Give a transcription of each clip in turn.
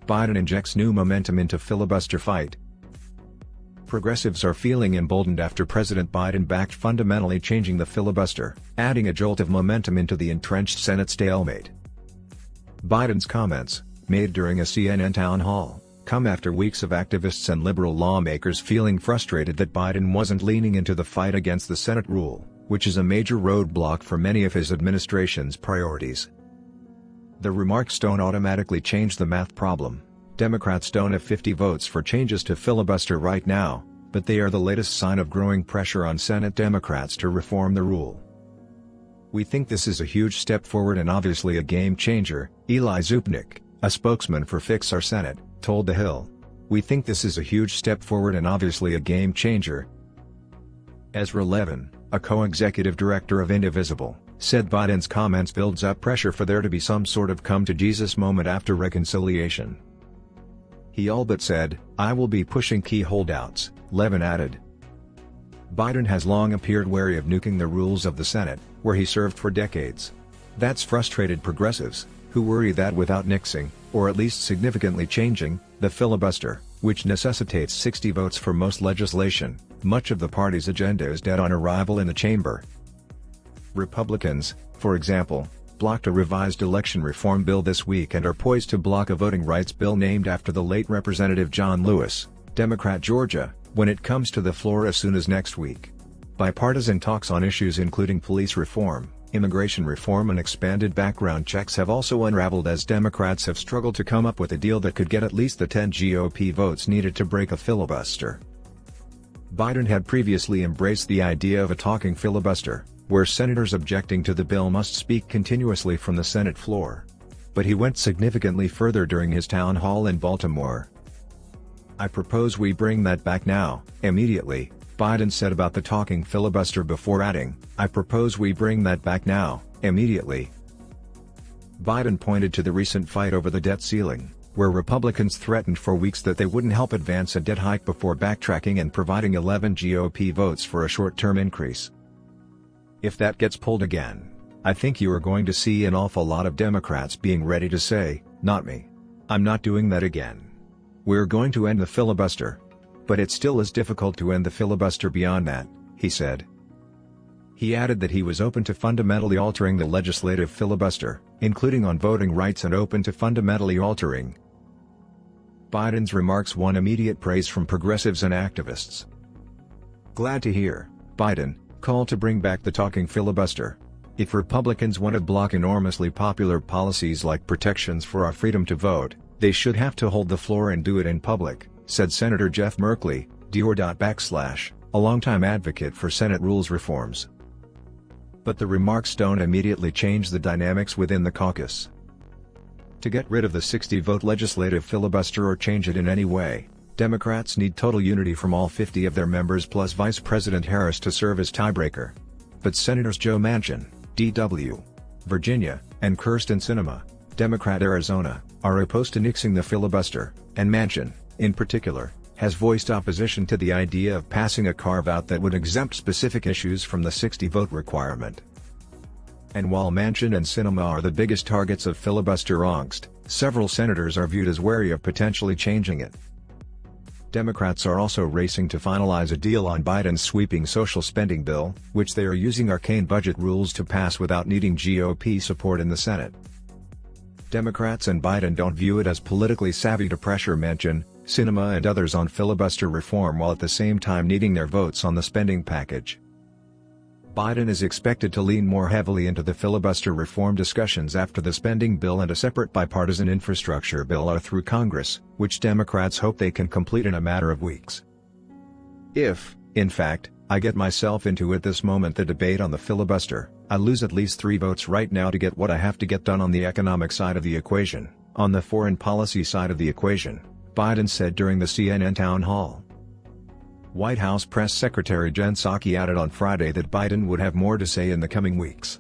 Biden injects new momentum into filibuster fight. Progressives are feeling emboldened after President Biden backed fundamentally changing the filibuster, adding a jolt of momentum into the entrenched Senate stalemate. Biden's comments, made during a CNN town hall, come after weeks of activists and liberal lawmakers feeling frustrated that Biden wasn't leaning into the fight against the Senate rule, which is a major roadblock for many of his administration's priorities. The remarks don't automatically change the math problem. Democrats don't have 50 votes for changes to filibuster right now, but they are the latest sign of growing pressure on Senate Democrats to reform the rule. "We think this is a huge step forward and obviously a game changer," Eli Zupnik, a spokesman for Fix Our Senate, told The Hill. "We think this is a huge step forward and obviously a game changer." Ezra Levin, a co-executive director of Indivisible, said Biden's comments builds up pressure for there to be some sort of come-to-Jesus moment after reconciliation. He all but said, "I will be pushing key holdouts," Levin added. Biden has long appeared wary of nuking the rules of the Senate, where he served for decades. That's frustrated progressives, who worry that without nixing, or at least significantly changing, the filibuster, which necessitates 60 votes for most legislation, much of the party's agenda is dead on arrival in the chamber. Republicans, for example, blocked a revised election reform bill this week and are poised to block a voting rights bill named after the late Representative John Lewis, Democrat Georgia, when it comes to the floor as soon as next week. Bipartisan talks on issues including police reform, immigration reform and expanded background checks have also unraveled as Democrats have struggled to come up with a deal that could get at least the 10 GOP votes needed to break a filibuster. Biden had previously embraced the idea of a talking filibuster, where senators objecting to the bill must speak continuously from the Senate floor. But he went significantly further during his town hall in Baltimore. "I propose we bring that back now, immediately," Biden said about the talking filibuster before adding, "I propose we bring that back now, immediately." Biden pointed to the recent fight over the debt ceiling, where Republicans threatened for weeks that they wouldn't help advance a debt hike before backtracking and providing 11 GOP votes for a short-term increase. "If that gets pulled again, I think you are going to see an awful lot of Democrats being ready to say, 'Not me. I'm not doing that again. We're going to end the filibuster.' But it still is difficult to end the filibuster beyond that," he said. He added that he was open to fundamentally altering the legislative filibuster, including on voting rights, and open to fundamentally altering. Biden's remarks won immediate praise from progressives and activists. "Glad to hear, Biden, call to bring back the talking filibuster. If Republicans want to block enormously popular policies like protections for our freedom to vote, they should have to hold the floor and do it in public," said Senator Jeff Merkley, a longtime advocate for Senate rules reforms. But the remarks don't immediately change the dynamics within the caucus. To get rid of the 60-vote legislative filibuster or change it in any way, Democrats need total unity from all 50 of their members plus Vice President Harris to serve as tiebreaker. But Senators Joe Manchin, D.W., Virginia, and Kyrsten Sinema, Democrat Arizona, are opposed to nixing the filibuster, and Manchin, in particular, has voiced opposition to the idea of passing a carve-out that would exempt specific issues from the 60-vote requirement. And while Manchin and Sinema are the biggest targets of filibuster angst, several senators are viewed as wary of potentially changing it. Democrats are also racing to finalize a deal on Biden's sweeping social spending bill, which they are using arcane budget rules to pass without needing GOP support in the Senate. Democrats and Biden don't view it as politically savvy to pressure Manchin, Sinema and others on filibuster reform while at the same time needing their votes on the spending package. Biden is expected to lean more heavily into the filibuster reform discussions after the spending bill and a separate bipartisan infrastructure bill are through Congress, which Democrats hope they can complete in a matter of weeks. If, in fact, I get myself into at this moment the debate on the filibuster, I lose at least 3 votes right now to get what I have to get done on the economic side of the equation, on the foreign policy side of the equation, Biden said during the CNN town hall. White House Press Secretary Jen Psaki added on Friday that Biden would have more to say in the coming weeks.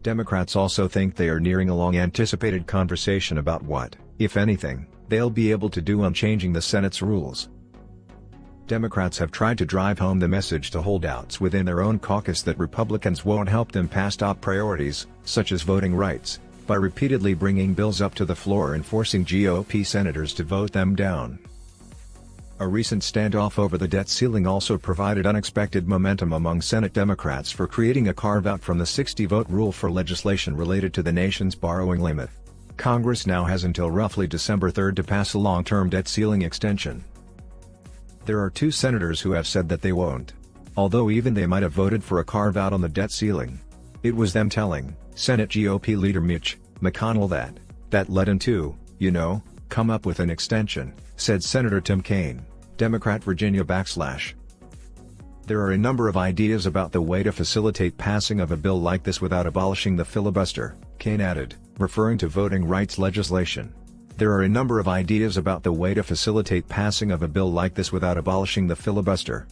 Democrats also think they are nearing a long-anticipated conversation about what, if anything, they'll be able to do on changing the Senate's rules. Democrats have tried to drive home the message to holdouts within their own caucus that Republicans won't help them pass top priorities, such as voting rights, by repeatedly bringing bills up to the floor and forcing GOP senators to vote them down. A recent standoff over the debt ceiling also provided unexpected momentum among Senate Democrats for creating a carve-out from the 60-vote rule for legislation related to the nation's borrowing limit. Congress now has until roughly December 3 to pass a long-term debt ceiling extension. There are 2 senators who have said that they won't. Although even they might have voted for a carve-out on the debt ceiling. It was them telling Senate GOP leader Mitch McConnell that led him to, come up with an extension, said Senator Tim Kaine, Democrat Virginia /. There are a number of ideas about the way to facilitate passing of a bill like this without abolishing the filibuster, Kaine added, referring to voting rights legislation. There are a number of ideas about the way to facilitate passing of a bill like this without abolishing the filibuster.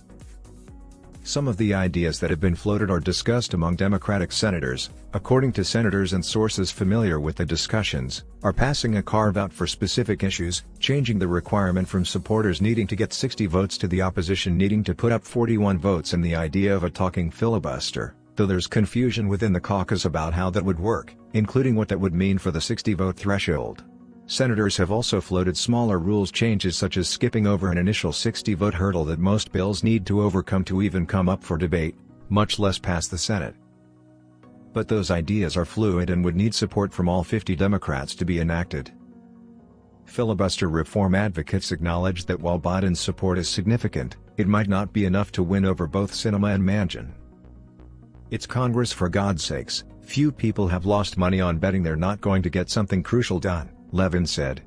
Some of the ideas that have been floated or discussed among Democratic senators, according to senators and sources familiar with the discussions, are passing a carve-out for specific issues, changing the requirement from supporters needing to get 60 votes to the opposition needing to put up 41 votes, and the idea of a talking filibuster, though there's confusion within the caucus about how that would work, including what that would mean for the 60-vote threshold. Senators have also floated smaller rules changes such as skipping over an initial 60-vote hurdle that most bills need to overcome to even come up for debate, much less pass the Senate. But those ideas are fluid and would need support from all 50 Democrats to be enacted. Filibuster reform advocates acknowledge that while Biden's support is significant, it might not be enough to win over both Sinema and Manchin. It's Congress, for God's sakes. Few people have lost money on betting they're not going to get something crucial done, Levin said.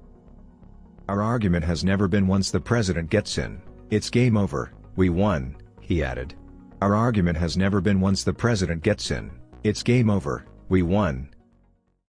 Our argument has never been once the president gets in, it's game over, we won, he added. Our argument has never been once the president gets in, it's game over, we won,